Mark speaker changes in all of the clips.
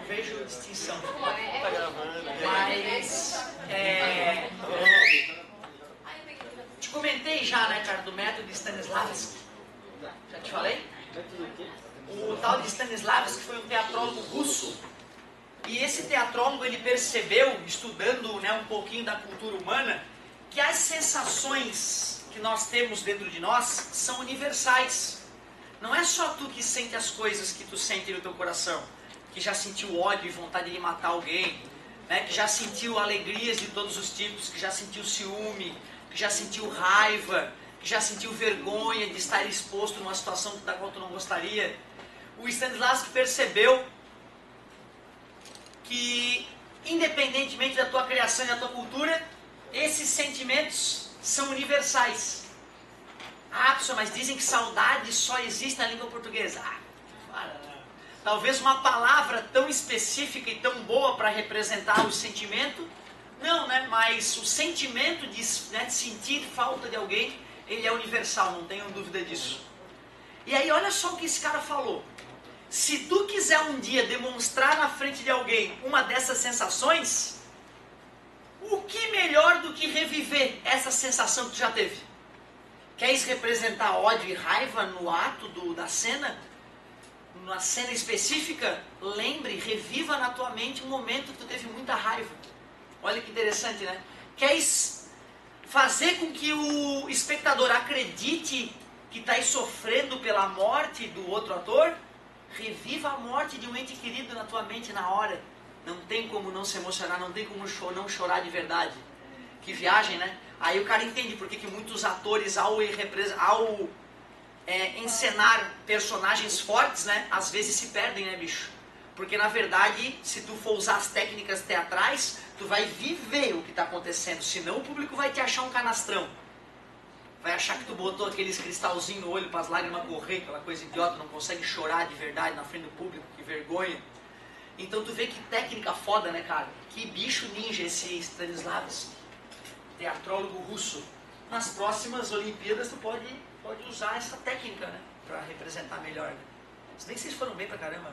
Speaker 1: vejo distinção.
Speaker 2: Tá gravando, né?
Speaker 1: Mas, te comentei já, né, cara, do método de Stanislavski. Já te falei? O tal de Stanislavski foi um teatrólogo russo. E esse teatrólogo, ele percebeu, estudando, né, um pouquinho da cultura humana, que as sensações que nós temos dentro de nós são universais. Não é só tu que sente as coisas que tu sente no teu coração, que já sentiu ódio e vontade de matar alguém, né, que já sentiu alegrias de todos os tipos, que já sentiu ciúme, que já sentiu raiva, que já sentiu vergonha de estar exposto numa situação da qual tu não gostaria. O Stanislavski percebeu que, independentemente da tua criação e da tua cultura, esses sentimentos são universais. Ah, pessoal, mas dizem que saudade só existe na língua portuguesa. Talvez uma palavra tão específica e tão boa para representar o sentimento, não, né? Mas o sentimento de sentir falta de alguém, ele é universal, não tenho dúvida disso. E aí, olha só o que esse cara falou. Se tu quiser um dia demonstrar na frente de alguém uma dessas sensações, o que melhor do que reviver essa sensação que tu já teve? Queres representar ódio e raiva no ato da cena? Numa cena específica? Lembre, reviva na tua mente um momento que tu teve muita raiva. Olha que interessante, né? Queres fazer com que o espectador acredite que está sofrendo pela morte do outro ator? Reviva a morte de um ente querido na tua mente na hora. Não tem como não se emocionar, não tem como não chorar de verdade. Que viagem, né? Aí o cara entende por que muitos atores, ao encenar personagens fortes, né, às vezes se perdem, né, bicho? Porque na verdade, se tu for usar as técnicas teatrais, tu vai viver o que está acontecendo. Senão o público vai te achar um canastrão. Vai achar que tu botou aqueles cristalzinhos no olho para as lágrimas correr, aquela coisa idiota, não consegue chorar de verdade na frente do público, que vergonha. Então tu vê que técnica foda, né, cara? Que bicho ninja esse Stanislavski, teatrólogo russo. Nas próximas Olimpíadas tu pode usar essa técnica, né, para representar melhor, né? Se bem que vocês foram bem pra caramba.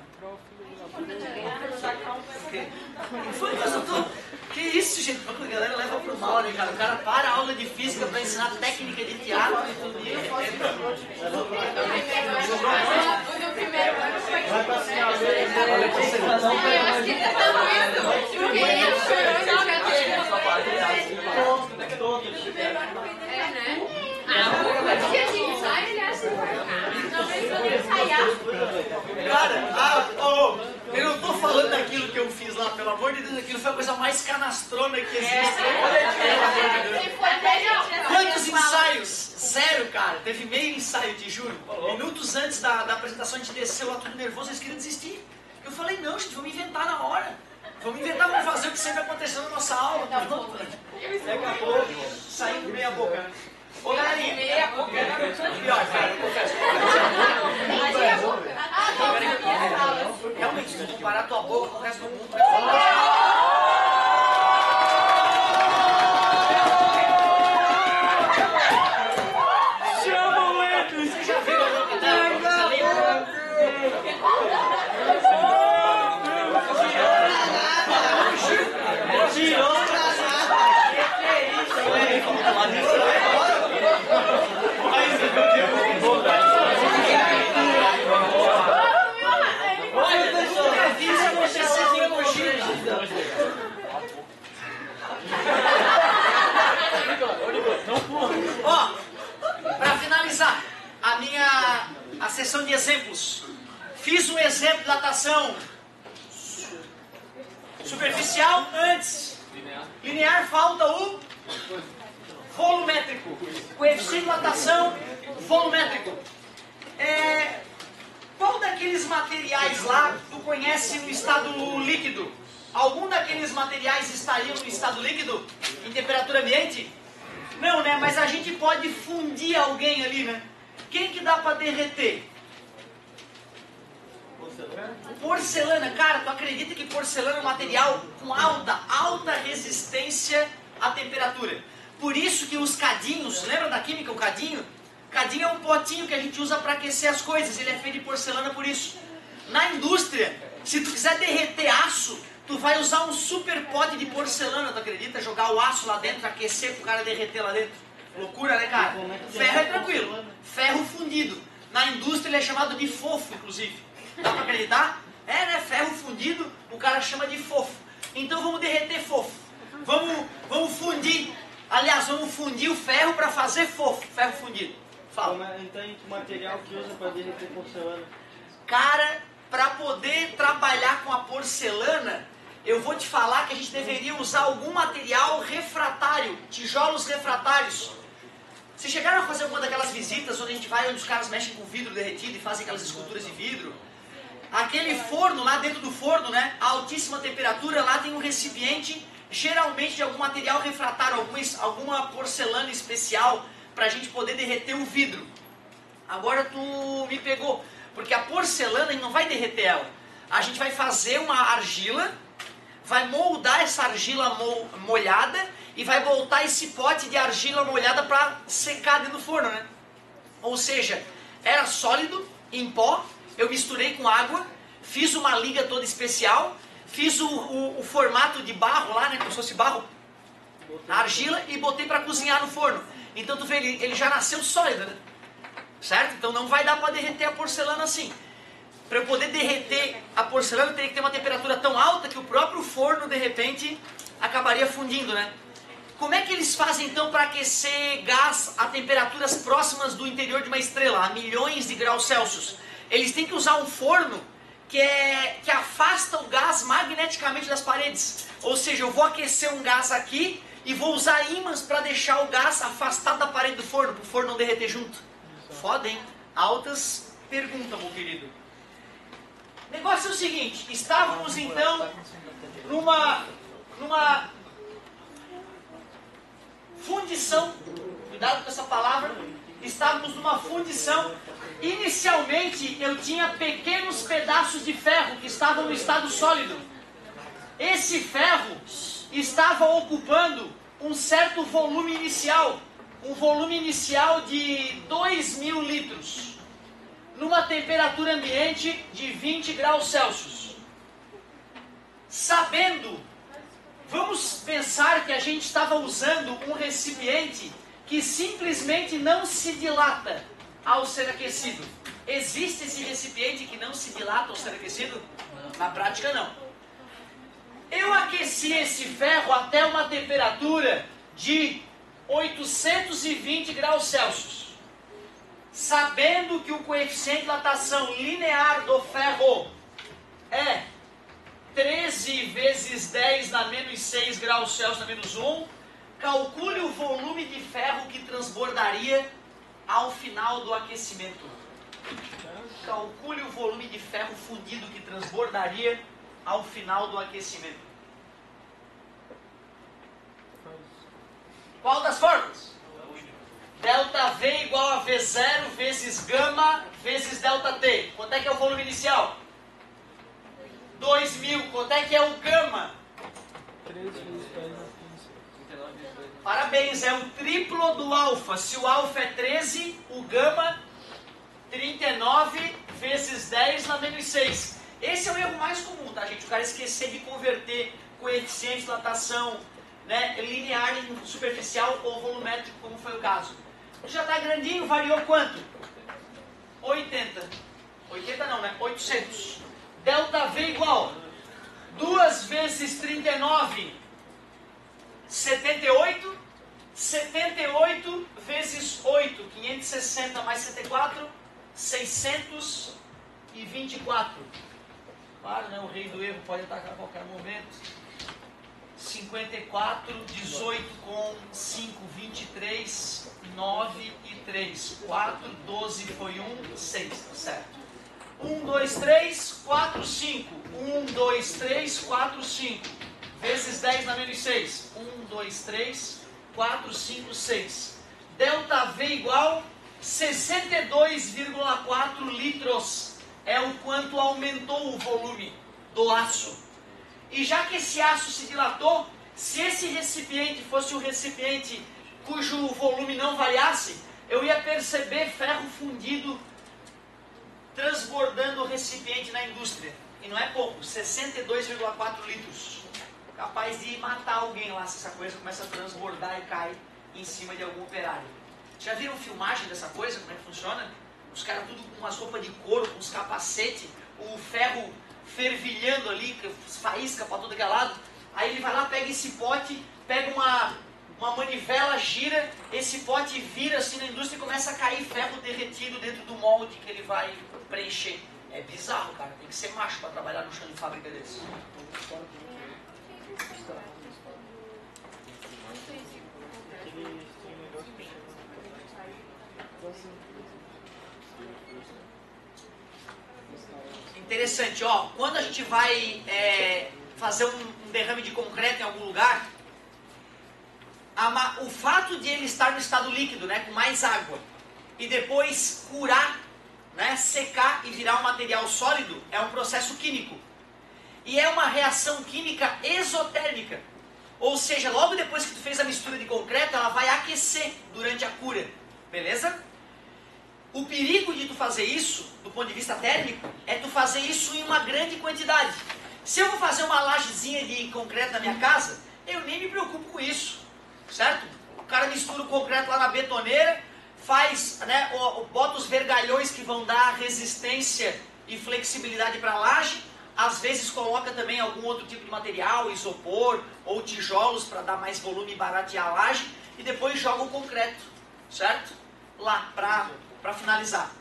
Speaker 1: Que isso, gente? A galera leva pro mal, né, cara? O cara para a aula de física pra ensinar técnica de teatro e tudo isso.
Speaker 3: O do primeiro ano foi
Speaker 2: Vai pra cima,
Speaker 3: eu acho que ele tá doendo. Porque ele chorou e não é, né? O dia de ensaio ele acha que talvez quando ele ensaiar.
Speaker 1: Cara, eu não tô falando daquilo que eu fiz lá, pelo amor de Deus, aquilo foi a coisa mais canastrona que existe. Quantos ensaios? Zero, cara. Teve meio ensaio, te juro. Minutos antes da apresentação a gente desceu lá tudo nervoso, eles queriam desistir. Eu falei, não, gente, vamos inventar na hora. Vamos inventar, vamos fazer o que sempre aconteceu na nossa aula. Pega a boca, saindo meia boca. Ô, galerinha, meia boca. Pior, cara, eu confesso. Realmente, se tu comparar tua boca com o resto do mundo, vai falar.
Speaker 2: Chama o Leto!
Speaker 1: Você já viu a boca dela? Você lembra?
Speaker 2: Tirou!
Speaker 1: Que é isso, Ó, para finalizar a sessão de exemplos, fiz um exemplo de datação superficial antes, linear falta o volumétrico, coeficiente de datação volumétrico. Qual daqueles materiais lá tu conhece no estado líquido? Algum daqueles materiais estariam no estado líquido, em temperatura ambiente? Não, né? Mas a gente pode fundir alguém ali, né? Quem que dá para derreter? Porcelana. Cara, tu acredita que porcelana é um material com alta resistência à temperatura? Por isso que os cadinhos, lembra da química, o cadinho? Cadinho é um potinho que a gente usa para aquecer as coisas, ele é feito de porcelana por isso. Na indústria, se tu quiser derreter aço, Tu vai usar um super pote de porcelana, tu acredita? Jogar o aço lá dentro, aquecer pro cara derreter lá dentro. Loucura, né, cara? Ferro é tranquilo. Ferro fundido. Na indústria ele é chamado de fofo, inclusive. Dá pra acreditar? É, né? Ferro fundido, o cara chama de fofo. Então vamos derreter fofo. Vamos fundir. Aliás, vamos fundir o ferro para fazer fofo. Ferro fundido. Fala.
Speaker 2: Então, que material que usa para derreter porcelana?
Speaker 1: Cara, para poder trabalhar com a porcelana, eu vou te falar que a gente deveria usar algum material refratário, tijolos refratários. Vocês chegaram a fazer alguma daquelas visitas onde a gente vai, onde os caras mexem com vidro derretido e fazem aquelas esculturas de vidro? Aquele forno, lá dentro do forno, né, a altíssima temperatura, lá tem um recipiente, geralmente de algum material refratário, alguma porcelana especial, para a gente poder derreter o vidro. Agora tu me pegou, porque a porcelana a gente não vai derreter ela. A gente vai fazer uma argila, vai moldar essa argila molhada e vai botar esse pote de argila molhada para secar dentro do forno, né? Ou seja, era sólido, em pó, eu misturei com água, fiz uma liga toda especial, fiz o formato de barro lá, né, como se fosse barro, na argila, e botei para cozinhar no forno. Então tu vê, ele já nasceu sólido, né? Certo? Então não vai dar para derreter a porcelana assim. Para eu poder derreter a porcelana, eu teria que ter uma temperatura tão alta que o próprio forno, de repente, acabaria fundindo, né? Como é que eles fazem então para aquecer gás a temperaturas próximas do interior de uma estrela, a milhões de graus Celsius? Eles têm que usar um forno que afasta o gás magneticamente das paredes. Ou seja, eu vou aquecer um gás aqui e vou usar ímãs para deixar o gás afastado da parede do forno, para o forno não derreter junto. Foda, hein? Altas perguntas, meu querido. O negócio é o seguinte, estávamos então numa fundição, cuidado com essa palavra, estávamos numa fundição. Inicialmente eu tinha pequenos pedaços de ferro que estavam no estado sólido. Esse ferro estava ocupando um certo volume inicial, um volume inicial de 2.000 litros, numa temperatura ambiente de 20 graus Celsius. Sabendo, vamos pensar que a gente estava usando um recipiente que simplesmente não se dilata ao ser aquecido. Existe esse recipiente que não se dilata ao ser aquecido? Na prática não. Eu aqueci esse ferro até uma temperatura de 820 graus Celsius, sabendo que o coeficiente de dilatação linear do ferro é 13 vezes 10 na menos 6 graus Celsius na menos 1, calcule o volume de ferro que transbordaria ao final do aquecimento. Calcule o volume de ferro fundido que transbordaria ao final do aquecimento. Qual das fórmulas? Delta V igual a V0 vezes gama vezes delta T. Quanto é que é o volume inicial? 2.000. Quanto é que é o gama?
Speaker 2: 3 vezes 10 na 15.
Speaker 1: Parabéns, é o triplo do alfa. Se o alfa é 13, o gama 39 vezes 10 na menos 6. Esse é o erro mais comum, tá, gente? O cara esquecer de converter coeficiente de dilatação, né, linear em superficial ou volumétrico, como foi o caso. Já está grandinho, variou quanto? 80. 80 não, né? 800. Delta V igual 2 vezes 39, 78. 78 vezes 8, 560 mais 74, 624. Claro, né? O rei do erro pode atacar a qualquer momento. 54, 18 com 5, 23, 9 e 3. 4, 12 foi 1, 6, tá certo. 1, 2, 3, 4, 5. 1, 2, 3, 4, 5. Vezes 10 na menos 6. 1, 2, 3, 4, 5, 6. Delta V igual 62,4 litros. É o quanto aumentou o volume do aço. E já que esse aço se dilatou, se esse recipiente fosse um recipiente cujo volume não variasse, eu ia perceber ferro fundido transbordando o recipiente na indústria. e não é pouco, 62,4 litros. Capaz de matar alguém lá se essa coisa começa a transbordar e cai em cima de algum operário. Já viram filmagem dessa coisa, como é que funciona? Os caras tudo com umas roupas de couro, com uns capacetes, o ferro fervilhando ali, faísca para todo aquele lado. Aí ele vai lá, pega esse pote, pega uma manivela, gira, esse pote vira assim na indústria e começa a cair ferro derretido dentro do molde que ele vai preencher. É bizarro, cara. Tem que ser macho para trabalhar no chão de fábrica desse. Interessante, ó. Quando a gente vai fazer um derrame de concreto em algum lugar, o fato de ele estar no estado líquido, né, com mais água, e depois curar, né, secar e virar um material sólido, é um processo químico. E é uma reação química exotérmica. Ou seja, logo depois que tu fez a mistura de concreto, ela vai aquecer durante a cura. Beleza? O perigo de tu fazer isso, do ponto de vista térmico, é tu fazer isso em uma grande quantidade. Se eu vou fazer uma lajezinha de concreto na minha casa, eu nem me preocupo com isso. Certo? O cara mistura o concreto lá na betoneira, faz, né, bota os vergalhões que vão dar resistência e flexibilidade para a laje, às vezes coloca também algum outro tipo de material, isopor ou tijolos para dar mais volume e baratear a laje, e depois joga o concreto, certo? Lá, para finalizar.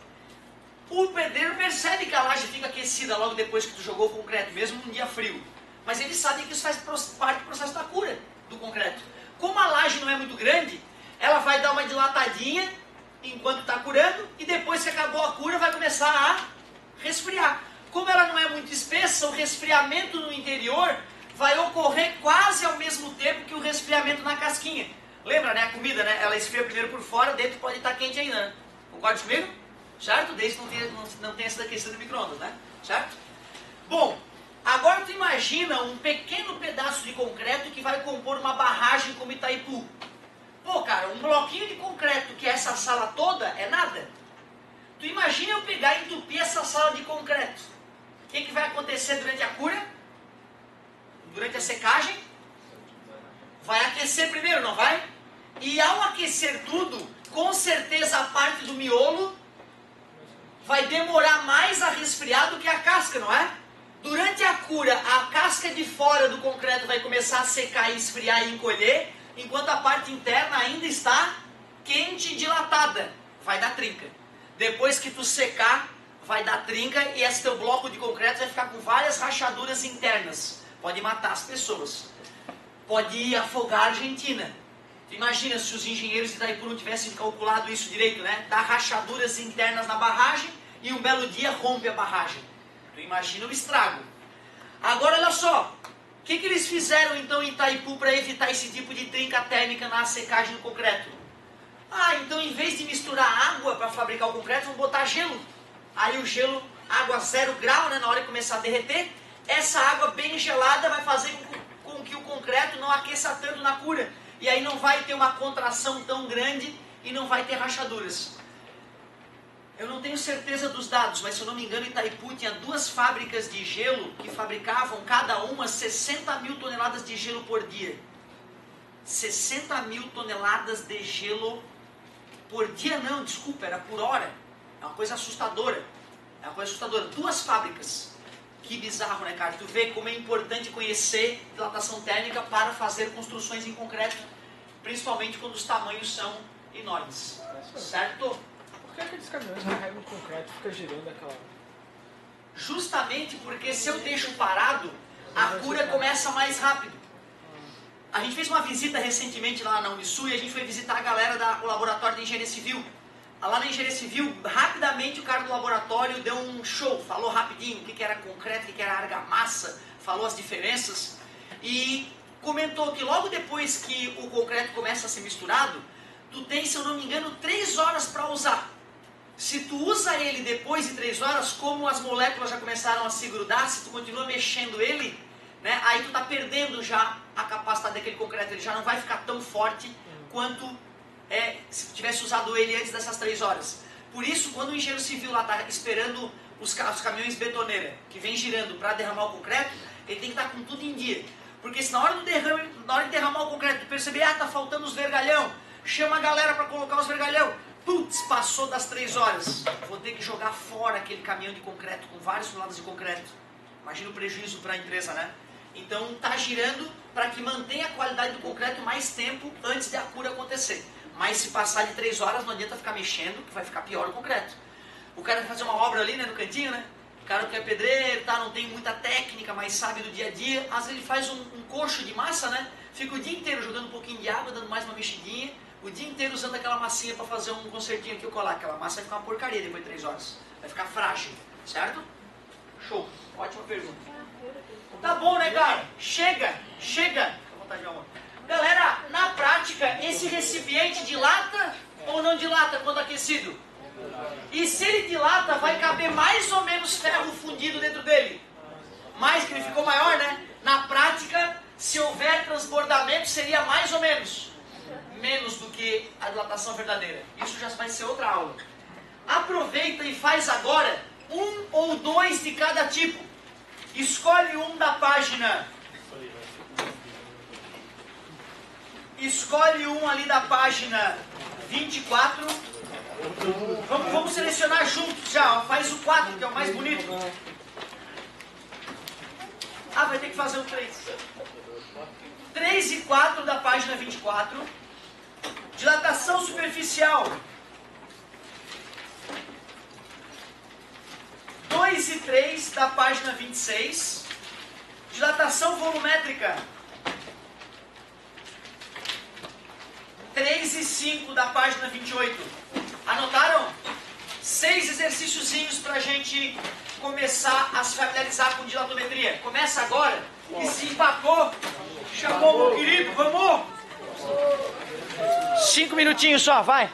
Speaker 1: O pedreiro percebe que a laje fica aquecida logo depois que tu jogou o concreto, mesmo num dia frio. Mas ele sabe que isso faz parte do processo da cura do concreto. Como a laje não é muito grande, ela vai dar uma dilatadinha enquanto está curando, e depois que acabou a cura vai começar a resfriar. Como ela não é muito espessa, o resfriamento no interior vai ocorrer quase ao mesmo tempo que o resfriamento na casquinha. Lembra, né? A comida, né? Ela esfria primeiro por fora, dentro pode estar quente ainda, né? Concorda comigo? Certo? Desde que não tenha sido aquecido no micro-ondas, né? Certo? Bom, agora tu imagina um pequeno pedaço de concreto que vai compor uma barragem como Itaipu. Pô, cara, um bloquinho de concreto que é essa sala toda é nada. Tu imagina eu pegar e entupir essa sala de concreto. O que vai acontecer durante a cura? Durante a secagem? Vai aquecer primeiro, não vai? E ao aquecer tudo, com certeza a parte do miolo vai demorar mais a resfriar do que a casca, não é? Durante a cura, a casca de fora do concreto vai começar a secar e esfriar e encolher, enquanto a parte interna ainda está quente e dilatada. Vai dar trinca. Depois que tu secar, vai dar trinca e esse teu bloco de concreto vai ficar com várias rachaduras internas. Pode matar as pessoas. Pode afogar a Argentina. Tu imagina se os engenheiros de Itaipu não tivessem calculado isso direito, né? Dá rachaduras internas na barragem e um belo dia rompe a barragem. Tu imagina o estrago. Agora olha só, o que eles fizeram então em Itaipu para evitar esse tipo de trinca térmica na secagem do concreto? Ah, então em vez de misturar água para fabricar o concreto, vão botar gelo. Aí o gelo, água 0 grau, né, na hora que começar a derreter, essa água bem gelada vai fazer com que o concreto não aqueça tanto na cura. E aí não vai ter uma contração tão grande e não vai ter rachaduras. Eu não tenho certeza dos dados, mas se eu não me engano, Itaipu tinha 2 fábricas de gelo que fabricavam cada uma 60 mil toneladas de gelo por dia. 60 mil toneladas de gelo por dia não, desculpa, era por hora. É uma coisa assustadora. É uma coisa assustadora. 2 fábricas. Que bizarro, né, cara? Tu vê como é importante conhecer dilatação térmica para fazer construções em concreto, principalmente quando os tamanhos são enormes. Certo?
Speaker 2: Por que aqueles caminhões carregam concreto e fica girando aquela...
Speaker 1: Justamente porque se eu deixo parado, a cura começa mais rápido. A gente fez uma visita recentemente lá na Unisul e a gente foi visitar a galera do laboratório de engenharia civil. Lá na engenharia civil, rapidamente o cara do laboratório deu um show, falou rapidinho o que era concreto, o que era argamassa, falou as diferenças e comentou que logo depois que o concreto começa a ser misturado, tu tem, se eu não me engano, 3 horas para usar. Se tu usa ele depois de 3 horas, como as moléculas já começaram a se grudar, se tu continua mexendo ele, né, aí tu está perdendo já a capacidade daquele concreto, ele já não vai ficar tão forte quanto se tu tivesse usado ele antes dessas 3 horas. Por isso, quando o engenheiro civil lá está esperando os caminhões betoneira, que vem girando para derramar o concreto, ele tem que estar com tudo em dia. Porque se na hora de derramar o concreto, tu perceber, tá faltando os vergalhão, chama a galera para colocar os vergalhão, putz, passou das 3 horas, vou ter que jogar fora aquele caminhão de concreto, com várias toneladas de concreto. Imagina o prejuízo para a empresa, né? Então tá girando para que mantenha a qualidade do concreto mais tempo antes de a cura acontecer. Mas se passar de 3 horas, não adianta ficar mexendo, que vai ficar pior o concreto. O cara vai fazer uma obra ali, né, no cantinho, né? O cara que é pedreiro, tá, não tem muita técnica, mas sabe do dia a dia. Às vezes ele faz um coxo de massa, né? Fica o dia inteiro jogando um pouquinho de água, dando mais uma mexidinha. O dia inteiro usando aquela massinha para fazer um concertinho aqui ou colar. Aquela massa vai ficar uma porcaria depois de 3 horas. Vai ficar frágil, certo? Show. Ótima pergunta. Tá bom, né, cara? Chega. Fica à vontade, meu amor. Galera, na prática, esse recipiente dilata ou não dilata quando aquecido? E se ele dilata, vai caber mais ou menos ferro fundido dentro dele. Mais que ele ficou maior, né? Na prática, se houver transbordamento, seria mais ou menos. Menos do que a dilatação verdadeira. Isso já vai ser outra aula. Aproveita e faz agora 1 ou 2 de cada tipo. Escolhe um da página. Escolhe um ali da página 24. Vamos selecionar juntos já. Faz o 4, que é o mais bonito. Ah, vai ter que fazer o 3. 3 e 4 da página 24. Dilatação superficial. 2 e 3 da página 26. Dilatação volumétrica. 3 e 5 da página 28. Anotaram? 6 exercíciozinhos para a gente começar a se familiarizar com dilatometria. Começa agora e se empacou, chamou o querido, vamos? 5 minutinhos só, vai!